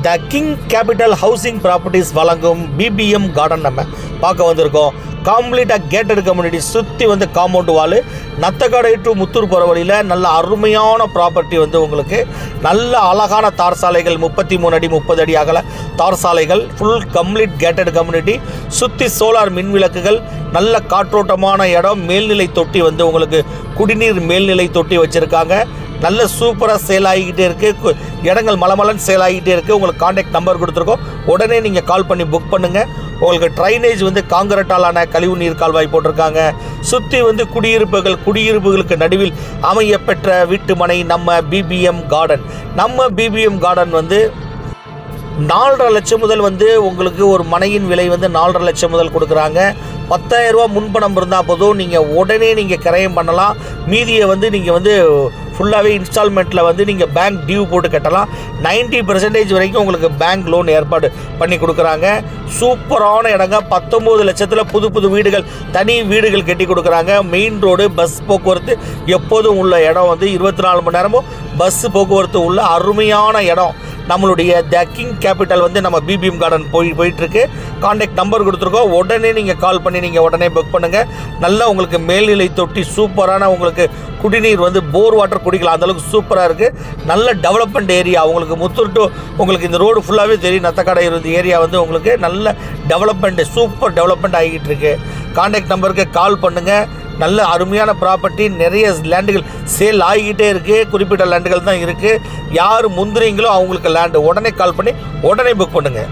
The king capital housing properties வழங்கும் BBM garden நம்ம பார்க்க வந்திருக்கோம். கம்ப்ளீட்டாக கேட்டட் கம்யூனிட்டி சுற்றி வந்து காம்பவுண்டு வால், நத்தக்கடை டு முத்தூர் போகிற வழியில் நல்ல அருமையான ப்ராப்பர்ட்டி வந்து உங்களுக்கு நல்ல அழகான தார் சாலைகள், 33 அடி 30 அடி அகல தார் சாலைகள், ஃபுல் கம்ப்ளீட் கேட்டட் கம்யூனிட்டி, சுற்றி சோலார் மின் விளக்குகள், நல்ல காற்றோட்டமான இடம், மேல்நிலை தொட்டி வந்து உங்களுக்கு குடிநீர் மேல்நிலை தொட்டி வச்சுருக்காங்க. நல்ல சூப்பராக சேல் ஆகிக்கிட்டே இருக்குது. இடங்கள் மலமலன்னு சேல் ஆகிக்கிட்டே இருக்குது. உங்களுக்கு கான்டாக்ட் நம்பர் கொடுத்துருக்கோம். உடனே நீங்கள் கால் பண்ணி புக் பண்ணுங்கள். உங்களுக்கு ட்ரைனேஜ் வந்து காங்கிரட்டாலான கழிவு நீர் கால்வாய் போட்டிருக்காங்க. சுற்றி வந்து குடியிருப்புகளுக்கு நடுவில் அமைய பெற்ற வீட்டு மனை நம்ம பிபிஎம் கார்டன். நம்ம பிபிஎம் கார்டன் வந்து 4.5 லட்சம் முதல் வந்து உங்களுக்கு ஒரு மனையின் விலை வந்து 4.5 லட்சம் முதல் கொடுக்குறாங்க. 10,000 ரூபா முன்பணம் இருந்தால் போதும், நீங்கள் உடனே நீங்கள் கிரயம் பண்ணலாம். மீதியை வந்து நீங்கள் வந்து ஃபுல்லாகவே இன்ஸ்டால்மெண்ட்டில் வந்து நீங்கள் பேங்க் டியூ போட்டு கட்டலாம். 90% வரைக்கும் உங்களுக்கு பேங்க் லோன் ஏற்பாடு பண்ணி கொடுக்குறாங்க. சூப்பரான இடங்க. 19 லட்சத்தில் புது வீடுகள், தனி வீடுகள் கட்டி கொடுக்குறாங்க. மெயின் ரோடு, பஸ் போக்குவரத்து எப்போதும் உள்ள இடம் வந்து 24 மணி நேரமும் பஸ் போக்குவரத்து உள்ள அருமையான இடம். நம்மளுடைய த கிங் கேபிட்டல் வந்து நம்ம பிபிஎம் கார்டன் போயிட்டுருக்கு. கான்டாக்ட் நம்பர் கொடுத்துருக்கோம். உடனே நீங்கள் கால் பண்ணி நீங்கள் உடனே புக் பண்ணுங்கள். நல்லா உங்களுக்கு மேல்நிலை தொட்டி, சூப்பரான உங்களுக்கு குடிநீர் வந்து போர் வாட்டர் குடிக்கலாம், அந்தளவுக்கு சூப்பராக இருக்குது. நல்ல டெவலப்மெண்ட் ஏரியா. உங்களுக்கு முத்தூர் டு உங்களுக்கு இந்த ரோடு ஃபுல்லாகவே தெரியும். நத்தக்கடை இருந்த ஏரியா வந்து உங்களுக்கு நல்ல டெவலப்மெண்ட், சூப்பர் டெவலப்மெண்ட் ஆகிட்டு இருக்கு. கான்டாக்ட் நம்பருக்கு கால் பண்ணுங்கள். நல்ல அருமையான ப்ராப்பர்ட்டி, நிறைய லேண்டுகள் சேல் ஆகிக்கிட்டே இருக்குது. குறிப்பிட்ட லேண்டுகள் தான் இருக்குது. யார் முந்திரீங்களோ அவங்களுக்கு லேண்டு. உடனே கால் பண்ணி உடனே புக் பண்ணுங்கள்.